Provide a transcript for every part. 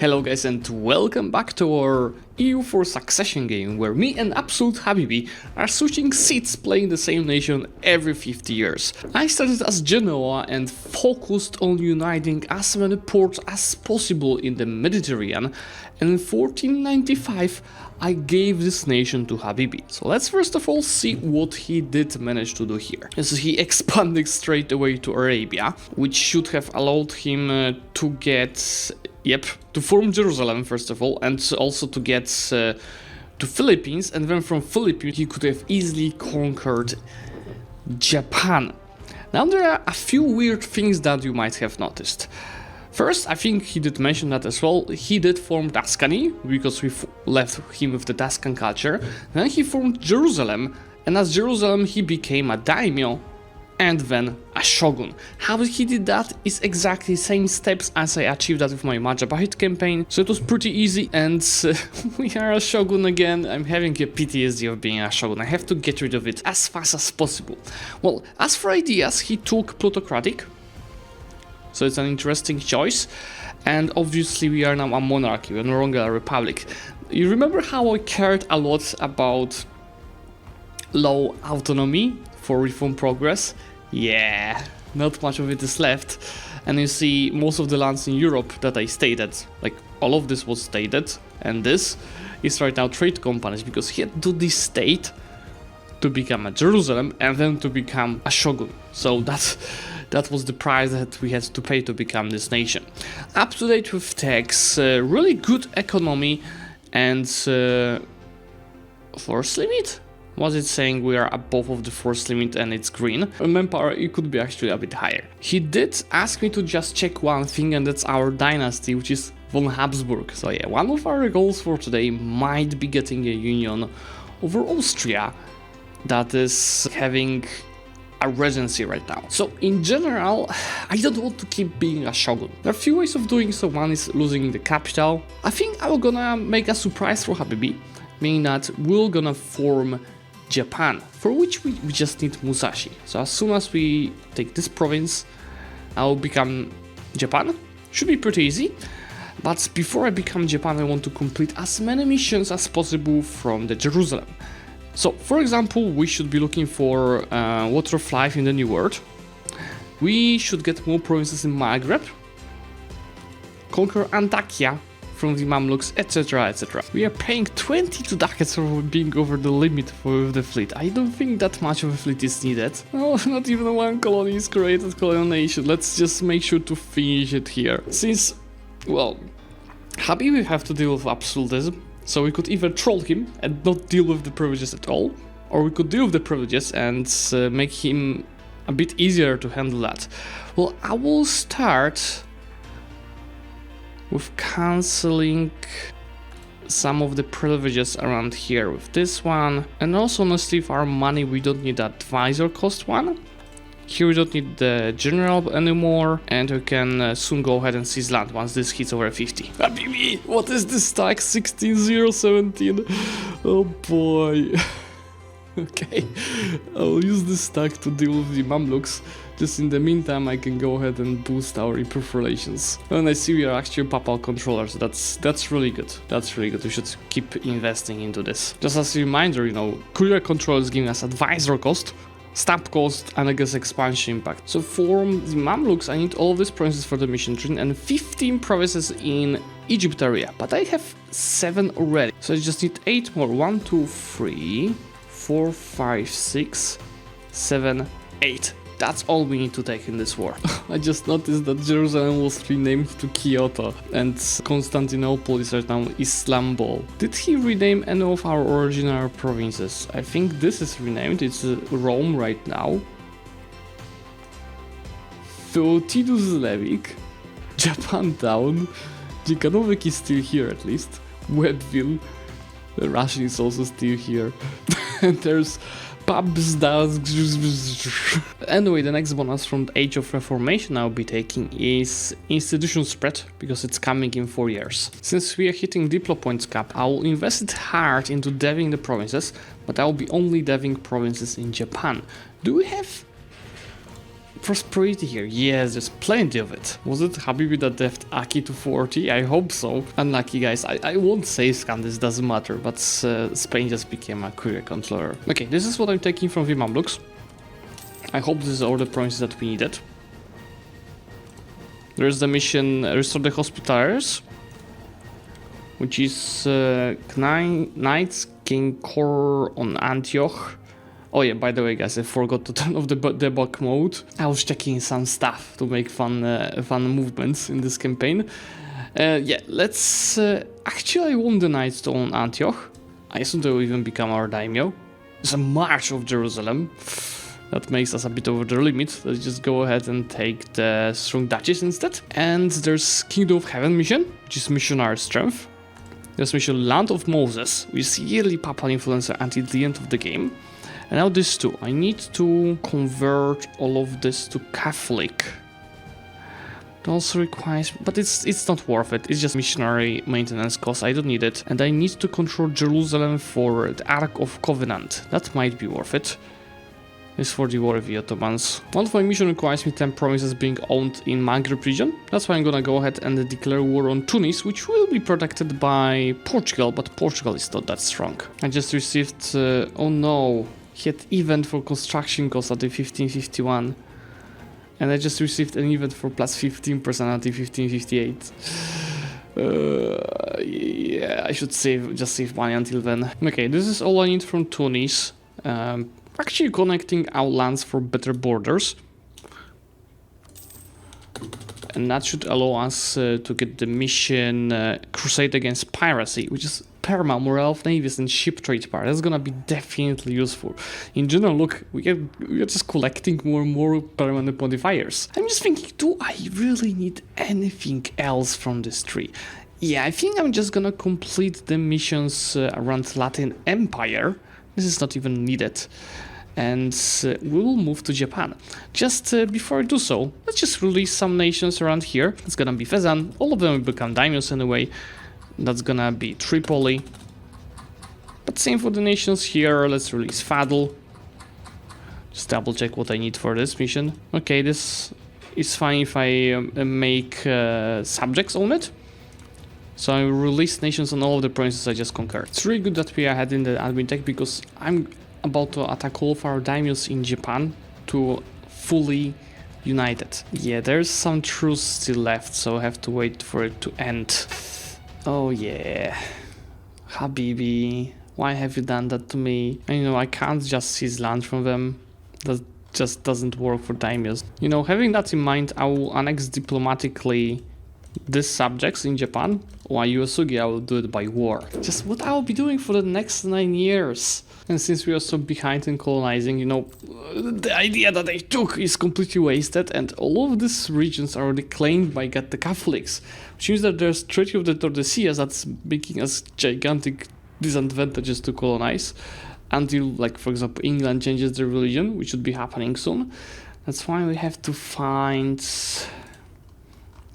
Hello guys and welcome back to our EU4 succession game where me and Absolute Habibi are switching seats playing the same nation every 50 years. I started as Genoa and focused on uniting as many ports as possible in the Mediterranean, and in 1495 I gave this nation to Habibi. So let's first of all see what he did manage to do here. So he expanded straight away to Arabia, which should have allowed him to get to form Jerusalem first of all, and also to get to Philippines, and then from Philippines he could have easily conquered Japan. Now there are a few weird things that you might have noticed. First, I think he did mention that as well, he did form Tuscany, because we left him with the Tuscan culture. Then he formed Jerusalem, and as Jerusalem he became a daimyo, and then a shogun. How he did that is exactly the same steps as I achieved that with my Majapahit campaign, so it was pretty easy, and we are a shogun again. I'm having a PTSD of being a shogun. I have to get rid of it as fast as possible. Well, as for ideas, he took plutocratic, so it's an interesting choice, and obviously we are now a monarchy, we're no longer a republic. You remember how I cared a lot about low autonomy for reform progress? Yeah, not much of it is left. And you see most of the lands in Europe that I stated, like all of this was stated, and this is right now trade companies, because he had to de-state to become a Jerusalem and then to become a shogun. So that was the price that we had to pay to become this nation. Up to date with tax, really good economy, and force limit? Was it saying we are above of the force limit and it's green? Manpower, it could be actually a bit higher. He did ask me to just check one thing, and that's our dynasty, which is von Habsburg. So yeah, one of our goals for today might be getting a union over Austria that is having a regency right now. So in general, I don't want to keep being a shogun. There are a few ways of doing so. One is losing the capital. I think I'm gonna make a surprise for Habibi, meaning that we're gonna form Japan, for which we just need Musashi. So as soon as we take this province, I'll become Japan. Should be pretty easy. But before I become Japan, I want to complete as many missions as possible from the Jerusalem. So for example, we should be looking for Water of Life in the New World. We should get more provinces in Maghreb, conquer Antakya from the Mamluks, etc, etc. We are paying 22 ducats for being over the limit for the fleet. I don't think that much of a fleet is needed. No, not even one colony is created, colonial nation. Let's just make sure to finish it here. Since, well, Habibi will have to deal with absolutism, so we could either troll him and not deal with the privileges at all, or we could deal with the privileges and make him a bit easier to handle that. Well, I will start with cancelling some of the privileges around here with this one, and also honestly for our money we don't need that advisor cost one. Here we don't need the general anymore, and we can soon go ahead and seize land once this hits over 50. Habibi, what is this stack? 16017. Oh boy. Okay, I'll use this stack to deal with the Mamluks. Just in the meantime, I can go ahead and boost our improved relations. And I see we are actually papal controllers. That's really good. That's really good. We should keep investing into this. Just as a reminder, you know, courier control is giving us advisor cost, stamp cost, and I guess expansion impact. So for the Mamluks, I need all of these provinces for the mission tree and 15 provinces in Egypt area. But I have 7 already. So I just need 8 more. 1, 2, 3, 4, 5, 6, 7, 8. That's all we need to take in this war. I just noticed that Jerusalem was renamed to Kyoto, and Constantinople is right now Istanbul. Did he rename any of our original provinces? I think this is renamed, it's Rome right now. Feotidu Zlewikk, Japantown, Dzikanowek is still here at least, Webville, Russian is also still here, and there's Anyway, the next bonus from the Age of Reformation I'll be taking is Institution Spread, because it's coming in 4 years. Since we are hitting Diplo points cap, I will invest it hard into deving the provinces, but I will be only deving provinces in Japan. Do we have prosperity here? Yes, there's plenty of it. Was it Habibi that left Aki to 40? I hope so. Unlucky, guys. I won't say scam, this doesn't matter, but Spain just became a courier controller. Okay, this is what I'm taking from the Mamluks. I hope this is all the provinces that we needed. There's the mission Restore the Hospitallers, which is Knights King Core on Antioch. Oh yeah, by the way, guys, I forgot to turn off the debug mode. I was checking some stuff to make fun movements in this campaign. Yeah, let's... actually, I want the Knights on Antioch. I assume they will even become our daimyo. There's a March of Jerusalem. That makes us a bit over the limit. Let's just go ahead and take the Strong Duchies instead. And there's Kingdom of Heaven mission, which is Missionary Strength. There's mission Land of Moses, which is yearly papal influencer until the end of the game. And now this too. I need to convert all of this to Catholic. It also requires, but it's not worth it. It's just missionary maintenance cost. I don't need it. And I need to control Jerusalem for the Ark of Covenant. That might be worth it. It's for the war of the Ottomans. One of my mission requires me 10 provinces being owned in Maghreb region. That's why I'm gonna go ahead and declare war on Tunis, which will be protected by Portugal, but Portugal is not that strong. I just received, oh no, hit event for construction cost at the 1551. And I just received an event for plus 15% at the 1558. Yeah, I should just save money until then. Okay, this is all I need from Tunis. Actually connecting our lands for better borders. And that should allow us to get the mission Crusade Against Piracy, which is paramount morale of navies and ship trade part. That's gonna be definitely useful. In general, look, we are just collecting more and more permanent modifiers. I'm just thinking, do I really need anything else from this tree? Yeah, I think I'm just gonna complete the missions around Latin Empire. This is not even needed. And we will move to Japan. Just before I do so, let's just release some nations around here. It's gonna be Fezzan. All of them will become daimyos anyway. That's gonna be Tripoli. But same for the nations here. Let's release Fadl. Just double check what I need for this mission. Okay, this is fine if I make subjects on it. So I release nations on all of the provinces I just conquered. It's really good that we are ahead in the admin tech because I'm about to attack all of our daimyos in Japan to fully united. Yeah, there's some truce still left, so I have to wait for it to end. Oh yeah, Habibi, why have you done that to me? And, you know, I can't just seize land from them. That just doesn't work for daimyos. You know, having that in mind, I will annex diplomatically these subjects in Japan. While Uesugi, I will do it by war. Just what I will be doing for the next 9 years. And since we are so behind in colonizing, you know, the idea that I took is completely wasted, and all of these regions are already claimed by the Catholics, which means that there's Treaty of the Tordesillas that's making us gigantic disadvantages to colonize, until, like, for example, England changes their religion, which should be happening soon. That's why we have to find...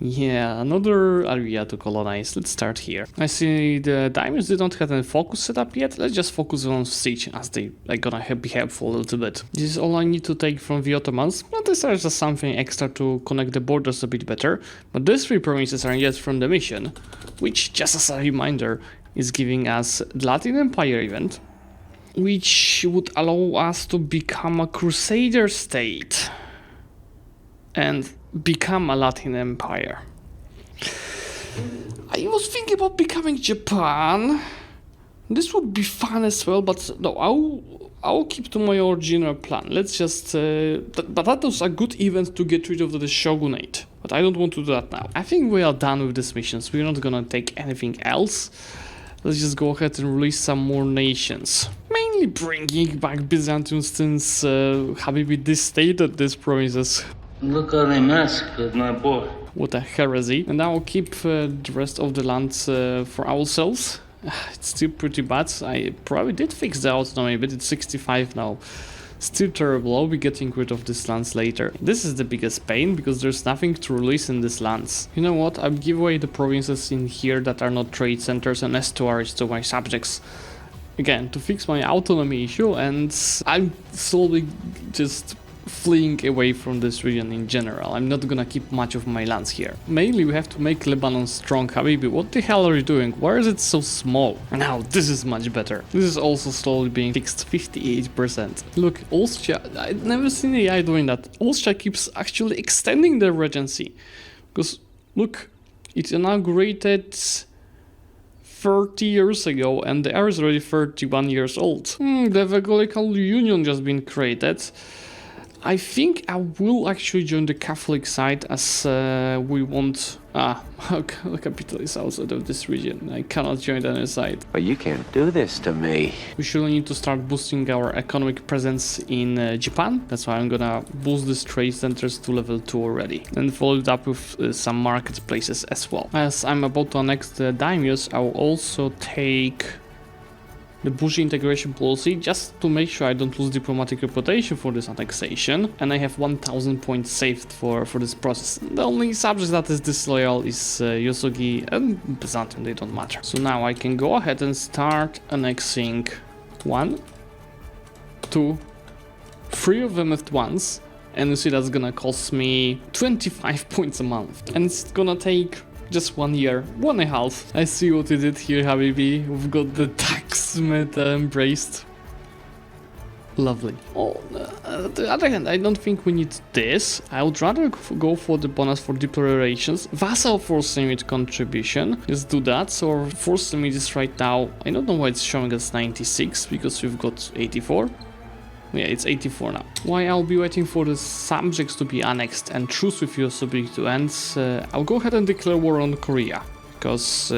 yeah, another area to colonize. Let's start here. I see the daimyos did not have any focus set up yet. Let's just focus on siege, as they are gonna be helpful a little bit. This is all I need to take from the Ottomans, but this is just something extra to connect the borders a bit better. But these 3 provinces are yet from the mission, which, just as a reminder, is giving us the Latin Empire event, which would allow us to become a crusader state and become a Latin Empire. I was thinking about becoming Japan. This would be fun as well, but no, I'll keep to my original plan. Let's just... but that was a good event to get rid of the shogunate. But I don't want to do that now. I think we are done with these missions. We're not gonna take anything else. Let's just go ahead and release some more nations. Mainly bringing back Byzantium since Habibi disstated these provinces. Look how they massacred my boy. What a heresy. And now I'll keep the rest of the lands for ourselves. It's still pretty bad. I probably did fix the autonomy, but it's 65 now. Still terrible. I'll be getting rid of these lands later. This is the biggest pain, because there's nothing to release in these lands. You know what? I'll give away the provinces in here that are not trade centers and estuaries to my subjects. Again, to fix my autonomy issue, and I'm slowly just fleeing away from this region in general. I'm not gonna keep much of my lands here. Mainly we have to make Lebanon strong. Habibi, what the hell are you doing? Why is it so small? Now this is much better. This is also slowly being fixed, 58%. Look, Austria, I've never seen AI doing that. Austria keeps actually extending their regency. Because look, it inaugurated 30 years ago and the area is already 31 years old. The Evangelical Union just been created. I think I will actually join the Catholic side as we want... the capital is outside of this region. I cannot join any side. But you can't do this to me. We surely need to start boosting our economic presence in Japan. That's why I'm gonna boost these trade centers to level 2 already. And follow it up with some marketplaces as well. As I'm about to annex the daimyos, I will also take the Bushido integration policy just to make sure I don't lose diplomatic reputation for this annexation, and I have 1000 points saved for this process. The only subject that is disloyal is Yosogi and Byzantium, they don't matter. So now I can go ahead and start annexing 1, 2, 3 of them at once, and you see that's gonna cost me 25 points a month, and it's gonna take just 1 year, 1.5. I see what you did here, Habibi. We've got the tax meta embraced. Lovely. On the other hand, I don't think we need this. I would rather go for the bonus for declarations. Vassal force limit contribution. Let's do that. So our force limit is right now, I don't know why it's showing us 96, because we've got 84. Yeah, it's 84 now. While I'll be waiting for the subjects to be annexed and truce with Yosogi to end, I'll go ahead and declare war on Korea. Because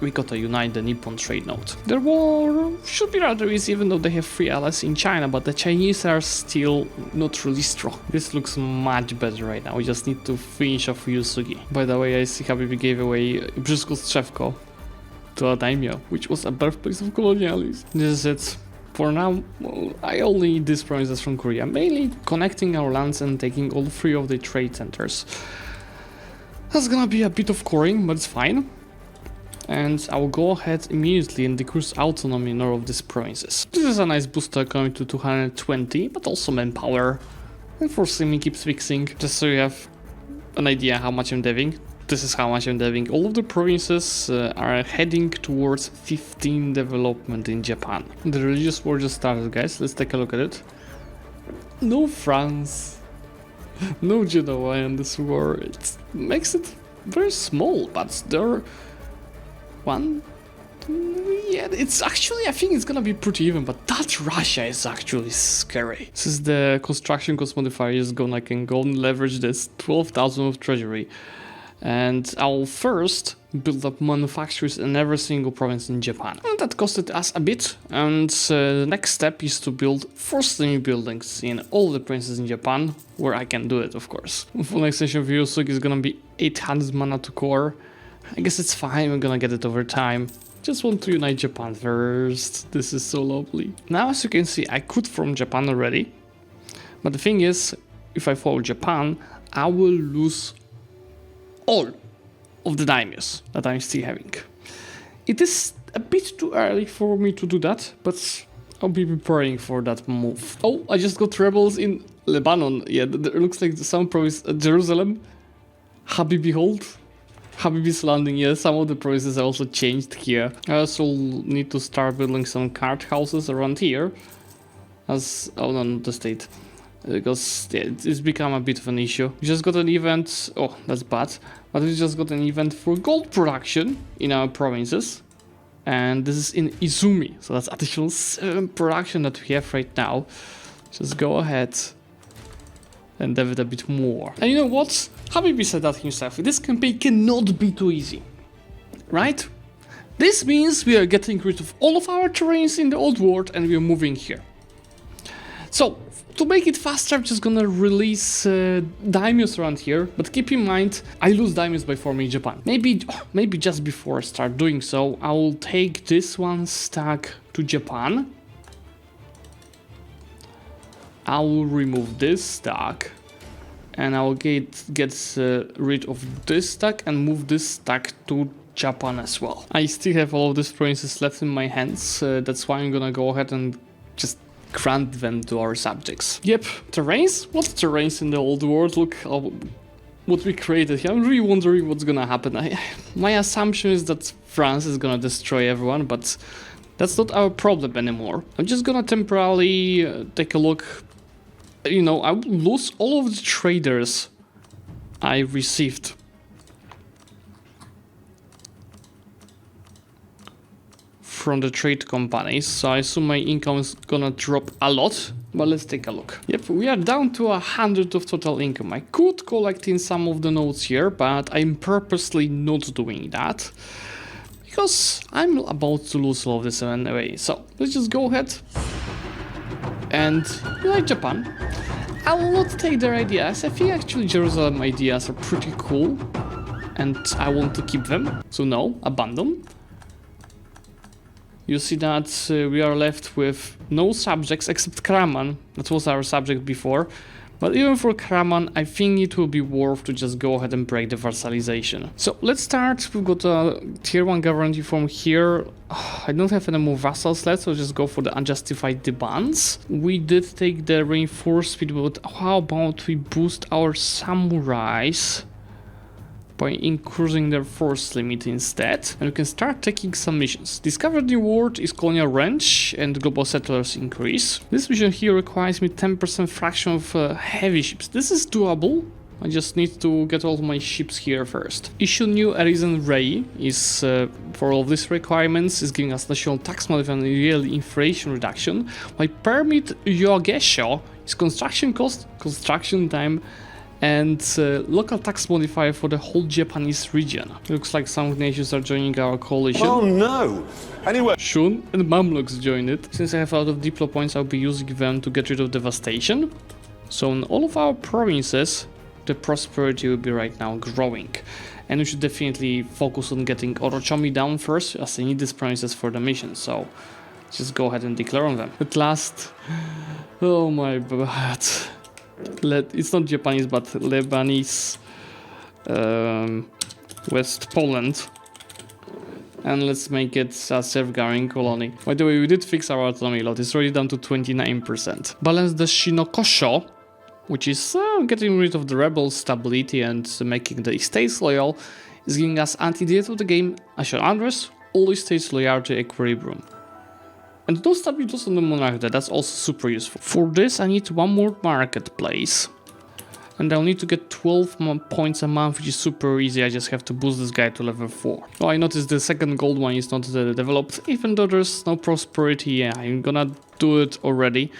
we gotta unite the Nippon trade node. The war should be rather easy, even though they have 3 allies in China, but the Chinese are still not really strong. This looks much better right now. We just need to finish off Yosogi. By the way, I see Habibi gave away Brzysko-Strzewko to a daimyo, which was a birthplace of colonialism. This is it. For now, I only need these provinces from Korea, mainly connecting our lands and taking all 3 of the trade centers. That's gonna be a bit of coring, but it's fine. And I will go ahead immediately and decrease autonomy in all of these provinces. This is a nice boost to economy to 220, but also manpower. And forcing me keeps fixing, just so you have an idea how much I'm deving. This is how much I'm deving. All of the provinces are heading towards 15 development in Japan. The religious war just started, guys. Let's take a look at it. No France. No Genoa in this war. It makes it very small, but there... One... Yeah, it's actually, I think it's gonna be pretty even, but that Russia is actually scary. This is the construction cost modifier is gonna, I can go and leverage this 12,000 of treasury. And I'll first build up manufacturers in every single province in Japan. And that costed us a bit, and the next step is to build 4 new buildings in all the provinces in Japan, where I can do it, of course. Full annexation of Yosogi is gonna be 800 mana to core. I guess it's fine, we're gonna get it over time. Just want to unite Japan first. This is so lovely. Now, as you can see, I could form Japan already. But the thing is, if I follow Japan, I will lose all of the daimyos that I'm still having. It is a bit too early for me to do that, but I'll be preparing for that move. Oh, I just got rebels in Lebanon. Yeah, there looks like some province, Jerusalem, Habibi hold, Habibi's landing. Yeah, some of the provinces are also changed here. I also need to start building some card houses around here. As, oh no, not the state. Because yeah, it's become a bit of an issue. We just got an event, oh that's bad, but we just got an event for gold production in our provinces, and this is in Izumi, so that's additional 7 production that we have right now. Just go ahead and dev it a bit more. And you know what? Habibi said that himself, this campaign cannot be too easy, right? This means we are getting rid of all of our terrains in the old world and we are moving here. So, to make it faster, I'm just gonna release daimyos around here, but keep in mind, I lose daimyos by forming Japan. Maybe just before I start doing so, I will take this one stack to Japan. I will remove this stack, and I will get rid of this stack and move this stack to Japan as well. I still have all of these provinces left in my hands, that's why I'm gonna go ahead and just grant them to our subjects. Yep, terrains? What terrains in the old world? Look what we created here. I'm really wondering what's gonna happen. My assumption is that France is gonna destroy everyone, but that's not our problem anymore. I'm just gonna temporarily take a look. You know, I will lose all of the traders I received. From the trade companies, so I assume my income is gonna drop a lot, but let's take a look. Yep, we are down to 100 of total income. I could collect in some of the notes here, but I'm purposely not doing that because I'm about to lose all of this anyway. So let's just go ahead and like Japan. I will not take their ideas. I think actually Jerusalem ideas are pretty cool and I want to keep them. So no, abandon. You see that we are left with no subjects except Karaman. That was our subject before. But even for Karaman, I think it will be worth to just go ahead and break the vassalization. So let's start. We've got a tier 1 guarantee from here. I don't have any more vassals left, so just go for the unjustified demands. We did take the reinforced speed, but how about we boost our samurais by increasing their force limit instead, and we can start taking some missions. Discover the world is colonial range and global settlers increase. This mission here requires me 10% fraction of heavy ships. This is doable. I just need to get all my ships here first. Issue new Arisen Ray is for all of these requirements, is giving us national tax modifier and real inflation reduction. My permit Yogesho is construction cost, construction time, and local tax modifier for the whole Japanese region. Looks like some nations are joining our coalition. Oh no! Anyway, Shun and Mamluks joined it. Since I have a lot of diplo points, I'll be using them to get rid of devastation. So in all of our provinces, the prosperity will be right now growing. And we should definitely focus on getting Orochomi down first, as I need these provinces for the mission. So just go ahead and declare on them. At last, oh my god. It's not Japanese, but Lebanese, West Poland, and let's make it a self-governing colony. By the way, we did fix our autonomy lot. It's already down to 29%. Balance the Shinokosho, which is getting rid of the rebel stability and making the estates loyal, is giving us anti-date of the game, national unrest, all estates loyalty equilibrium. And those stabilities on the monarch, that's also super useful. For this, I need one more marketplace. And I'll need to get 12 points a month, which is super easy. I just have to boost this guy to level 4. Oh, I noticed the second gold one is not developed. Even though there's no prosperity, yeah, I'm gonna do it already.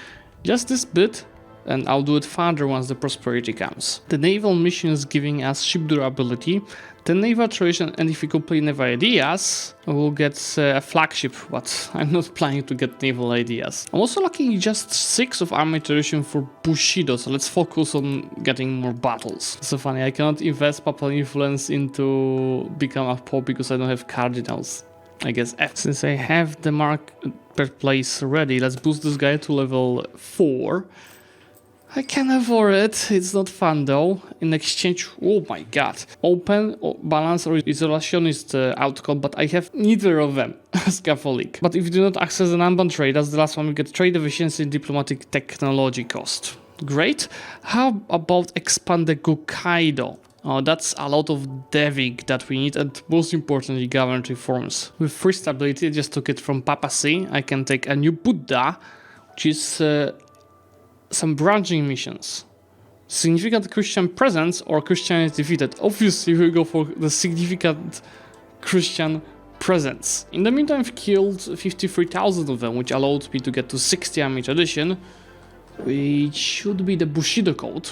Just this bit, and I'll do it further once the prosperity comes. The naval mission is giving us ship durability, the naval tradition, and if we complete naval ideas, we'll get a flagship, but I'm not planning to get naval ideas. I'm also lacking just 6 of army tradition for Bushido, so let's focus on getting more battles. So funny, I cannot invest papal influence into become a pope because I don't have cardinals. I guess F. Since I have the marketplace ready, let's boost this guy to level 4. I can afford it, it's not fun though. In exchange, oh my god. Open, balance or isolationist outcome, but I have neither of them as Catholic. But if you do not access an unbound trade, that's the last one, we get trade efficiency and diplomatic technology cost. Great. How about expand the Gokaido? Oh, that's a lot of deving that we need, and most importantly, government reforms. With free stability, I just took it from papacy. I can take a new Buddha, which is some branching missions. Significant Christian presence or Christianity defeated. Obviously we go for the significant Christian presence. In the meantime, I've killed 53,000 of them, which allowed me to get to 60 army tradition, which should be the Bushido code.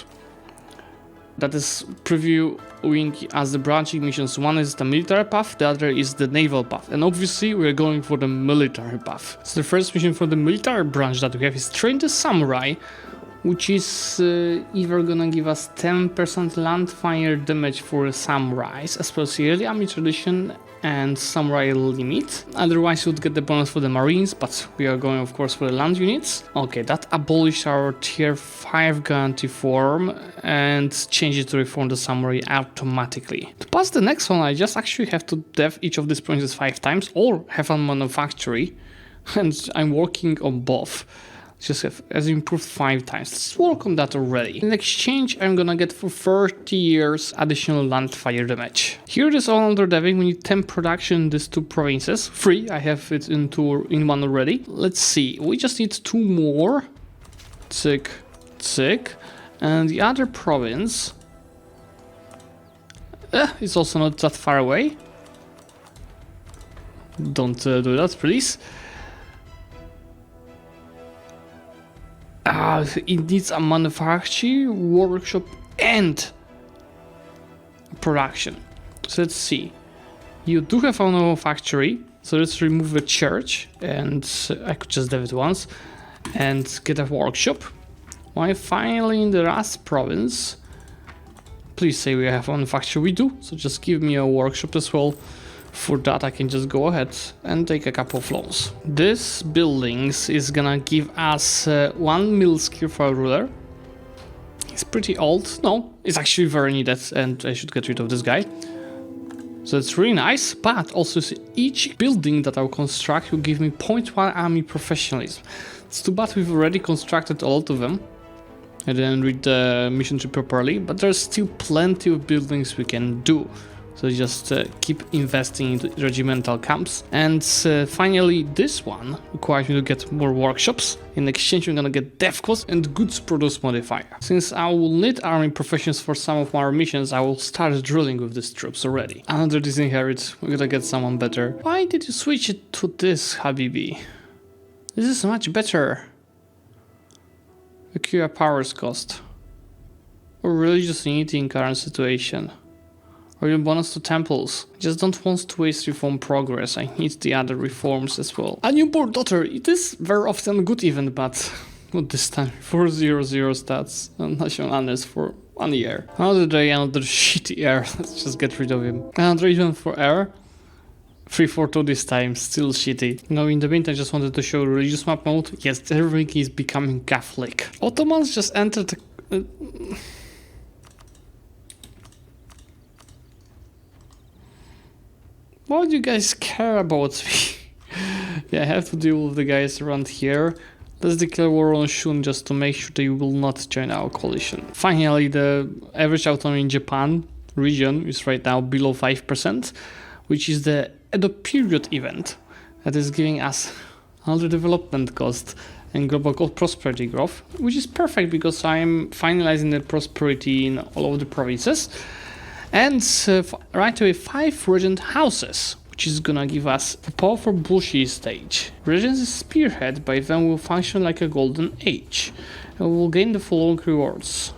That is previewing as the branching missions. One is the military path, the other is the naval path. And obviously we're going for the military path. So the first mission for the military branch that we have is train the samurai, which is either gonna give us 10% land fire damage for samurais, especially army tradition and samurai limit. Otherwise you would get the bonus for the marines, but we are going of course for the land units. Okay, that abolished our tier 5 guarantee form and changed it to reform the samurai automatically. To pass the next one, I just actually have to dev each of these provinces 5 times or have a manufactory, and I'm working on both. has improved 5 times. Let's work on that already. In exchange, I'm gonna get for 30 years additional land fire damage. Here it is all under deving. We need 10 production in these 2 provinces. 3, I have it in 1 already. Let's see, we just need 2 more. Tick, tick. And the other province is also not that far away. Don't do that, please. It needs a manufacturing, workshop, and production. So let's see. You do have a factory, so let's remove the church, and I could just do it once, and get a workshop. Why finally in the last province? Please say we have one factory. We do, so just give me a workshop as well. For that I can just go ahead and take a couple of loans. This buildings is gonna give us 1 mill skill for a ruler. He's pretty old. No, it's actually very needed, and I should get rid of this guy. So it's really nice, but also each building that I'll construct will give me 0.1 army professionalism. It's too bad we've already constructed a lot of them. I didn't read the mission tree properly, but there's still plenty of buildings we can do. So just keep investing into regimental camps. And finally, this one requires me to get more workshops. In exchange, I'm gonna get dev cost and goods produce modifier. Since I will need army professions for some of our missions, I will start drilling with these troops already. Another disinherit, we're gonna get someone better. Why did you switch it to this, Habibi? This is much better. Acquire powers cost. Or religious unity in current situation. Or even bonus to temples. I just don't want to waste reform progress. I need the other reforms as well. A newborn daughter. It is very often good event, but not this time. 400 stats and national honors for 1 year. Another day, another shitty heir. Let's just get rid of him. Another event for heir. 342 this time, still shitty. Now in the meantime, I just wanted to show religious map mode. Yes, everything is becoming Catholic. Ottomans just entered the... Why do you guys care about me? Yeah, I have to deal with the guys around here. Let's declare war on Shun just to make sure they will not join our coalition. Finally, the average autonomy in Japan region is right now below 5%, which is the Edo period event that is giving us another development cost and global prosperity growth, which is perfect because I'm finalizing the prosperity in all of the provinces. And right away 5 regent houses, which is gonna give us a powerful Bushido stage. Regent's spearhead by then will function like a golden age, and we will gain the following rewards.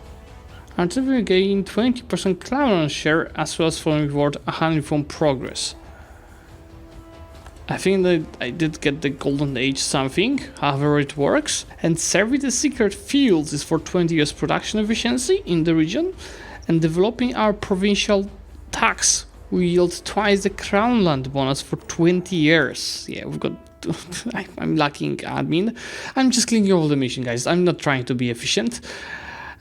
Until we gain 20% clown share as well as following reward 100 from progress. I think that I did get the golden age something, however it works. And serving the secret fields is for 20 years production efficiency in the region. And developing our provincial tax will yield twice the crown land bonus for 20 years. Yeah, we've got... I'm lacking admin. I'm just cleaning all the mission, guys. I'm not trying to be efficient.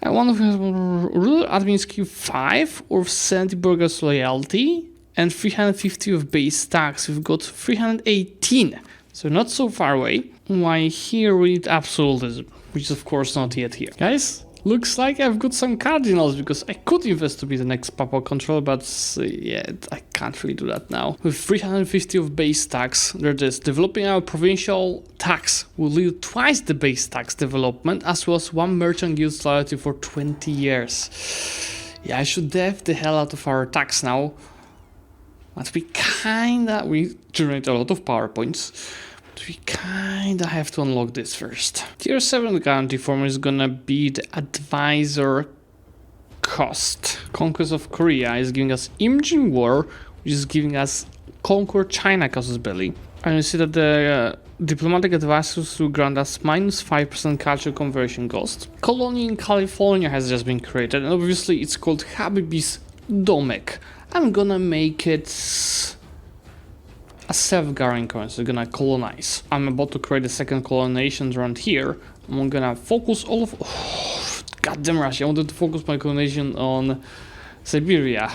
One of them rural admin skill 5 or 70 burgers loyalty and 350 of base tax. We've got 318, so not so far away. Why here we need absolutism, which is of course not yet here. Guys, looks like I've got some cardinals because I could invest to be the next papal control, but yeah, I can't really do that now. With 350 of base tax, there it is. Developing our provincial tax will lead twice the base tax development, as well as 1 merchant guild loyalty for 20 years. Yeah, I should dev the hell out of our tax now. But we generate a lot of PowerPoints. But we kinda have to unlock this first. Tier 7 guarantee form is gonna be the advisor cost. Conquest of Korea is giving us Imaging War, which is giving us Conquer China casus belli. And you see that the diplomatic advisors will grant us minus 5% culture conversion cost. Colony in California has just been created, and obviously it's called Habibi's Domek. I'm gonna make it a self-governing currency. I'm gonna colonize. I'm about to create a second colonization around here. I'm gonna focus all of... Oh, goddamn Russia, I wanted to focus my colonization on Siberia.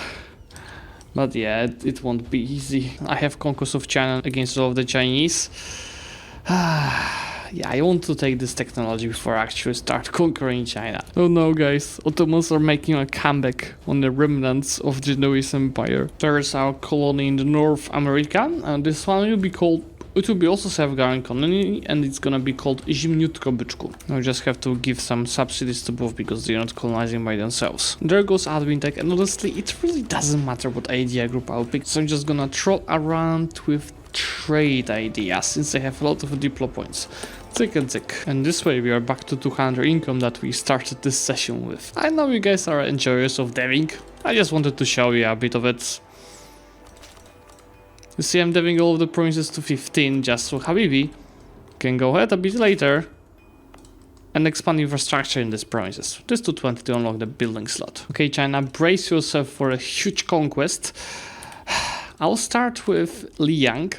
But yeah, it won't be easy. I have conquest of China against all of the Chinese. Yeah, I want to take this technology before I actually start conquering China. Oh no, guys, Ottomans are making a comeback on the remnants of the Genoese Empire. There's our colony in the North America, and this one will be called. It will be also Safeguarding colony, and it's gonna be called Zimniutko Byczku. I just have to give some subsidies to both because they're not colonizing by themselves. There goes admin tech, and honestly, it really doesn't matter what idea group I'll pick. So I'm just gonna troll around with trade ideas since I have a lot of diplo points. Tick and tick. And this way we are back to 200 income that we started this session with. I know you guys are enjoyers of deving. I just wanted to show you a bit of it. You see, I'm deving all of the provinces to 15 just so Habibi can go ahead a bit later and expand infrastructure in these provinces. This to 20 to unlock the building slot. Okay, China, brace yourself for a huge conquest. I'll start with Liang,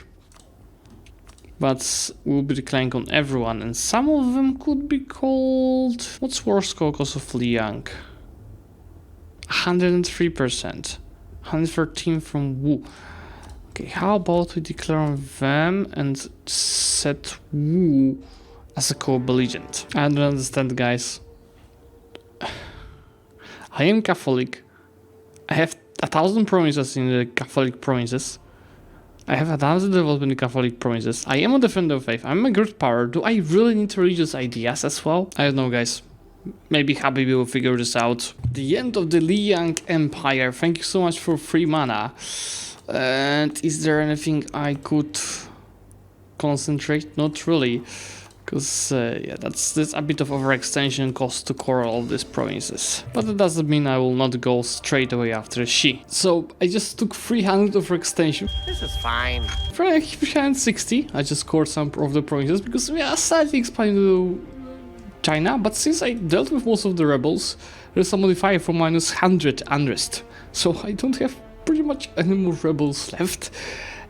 but we'll be declining on everyone, and some of them could be called... What's worst caucus of Liang? 103%. 113 from Wu. Okay, how about we declare on them and set Wu as a co-belligerent? I don't understand, guys. I am Catholic. I have 1,000 provinces in the Catholic provinces. I have 1,000 development in Catholic provinces. I am a defender of faith. I'm a great power. Do I really need religious ideas as well? I don't know, guys. Maybe Habibi will figure this out. The end of the Liang Empire. Thank you so much for free mana. And is there anything I could concentrate? Not really. Because, yeah, that's a bit of overextension cost to core all of these provinces. But that doesn't mean I will not go straight away after Xi. So, I just took 300 overextension. This is fine. 360, I just cored some of the provinces because we are slightly expanding to China. But since I dealt with most of the rebels, there's a modifier for minus 100 unrest. So, I don't have pretty much any more rebels left.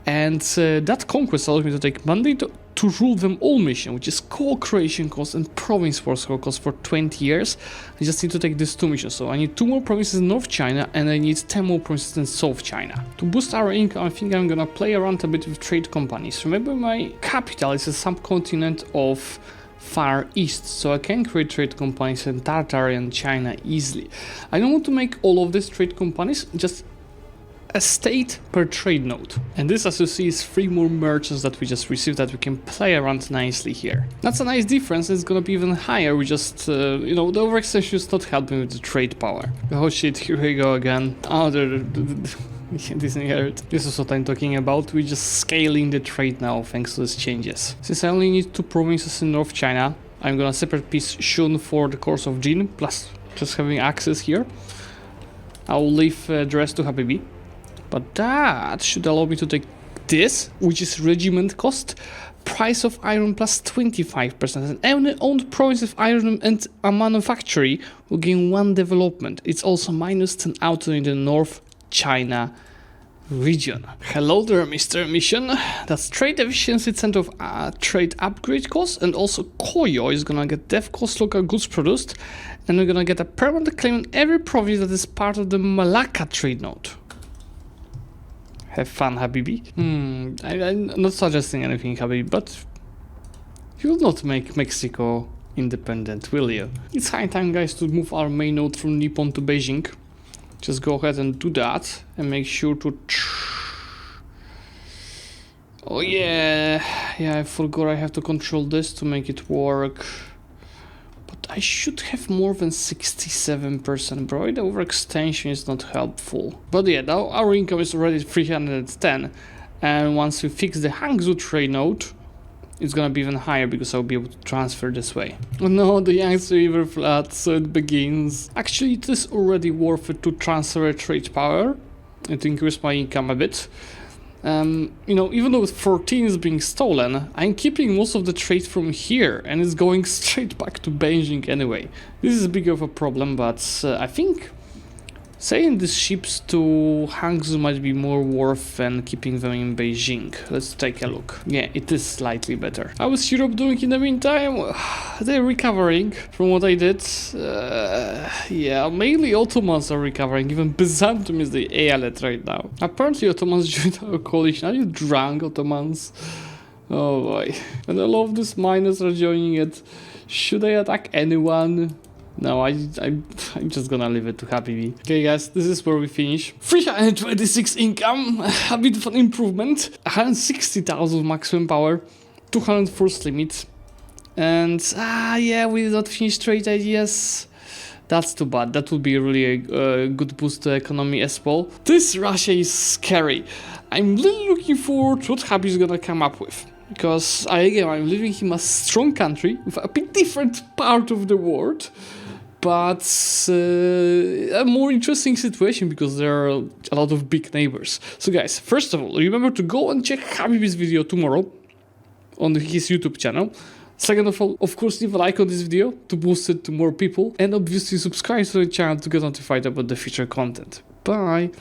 And that conquest allows me to take mandate to rule them all mission, which is co-creation cost and province force cost for 20 years. I just need to take these 2 missions. So I need 2 more provinces in North China and I need 10 more provinces in South China. To boost our income, I think I'm gonna play around a bit with trade companies. Remember, my capital is a subcontinent of Far East, so I can create trade companies in Tartary and China easily. I don't want to make all of these trade companies, just a state per trade node. And this, as you see, is 3 more merchants that we just received that we can play around nicely here. That's a nice difference. It's gonna be even higher. We just, you know, the overextension is not helping with the trade power. Oh shit, here we go again. Oh, this is what I'm talking about. We're just scaling the trade now thanks to these changes. Since I only need 2 provinces in North China, I'm gonna separate piece Shun for the course of Jin, plus just having access here. I'll leave the rest to Habibi. But that should allow me to take this, which is regiment cost, price of iron plus 25%, and any owned province of iron and a manufactory will gain 1 development. It's also minus 10 auto in the North China region. Hello there, Mr. Mission. That's trade efficiency center of trade upgrade cost, and also Koyo is gonna get dev cost local goods produced, and we're gonna get a permanent claim on every province that is part of the Malacca trade node. Have fun, Habibi. I'm not suggesting anything, Habibi, but you'll not make Mexico independent, will you? It's high time, guys, to move our main node from Nippon to Beijing. Just go ahead and do that, and make sure to... Oh yeah, I forgot I have to control this to make it work. But I should have more than 67%, bro. The overextension is not helpful. But yeah, now our income is already 310. And once we fix the Hangzhou trade node, it's gonna be even higher because I'll be able to transfer this way. Oh no, the Yangtze River flood, so it begins. Actually, it is already worth it to transfer a trade power and to increase my income a bit. You know, even though 14 is being stolen, I'm keeping most of the trade from here and it's going straight back to Beijing anyway. This is big of a problem, but I think Selling these ships to Hangzhou might be more worth than keeping them in Beijing. Let's take a look. Yeah, it is slightly better. How is Europe doing in the meantime? They're recovering from what I did. Yeah, mainly Ottomans are recovering. Even Byzantium is the Eyalet right now. Apparently Ottomans joined our coalition. Are you drunk, Ottomans? Oh boy. And all of these miners are joining it. Should I attack anyone? No, I'm just gonna leave it to Habibi. Okay guys, this is where we finish. 326 income, a bit of an improvement. 160,000 maximum power, 200 force limit. And yeah, we did not finish trade ideas. That's too bad. That would be really a good boost to economy as well. This Russia is scary. I'm really looking forward to what Habibi is gonna come up with. Because again, I'm leaving him a strong country with a bit different part of the world. But a more interesting situation because there are a lot of big neighbors. So guys, first of all, remember to go and check Habibi's video tomorrow on his YouTube channel. Second of all, of course, leave a like on this video to boost it to more people. And obviously subscribe to the channel to get notified about the future content. Bye!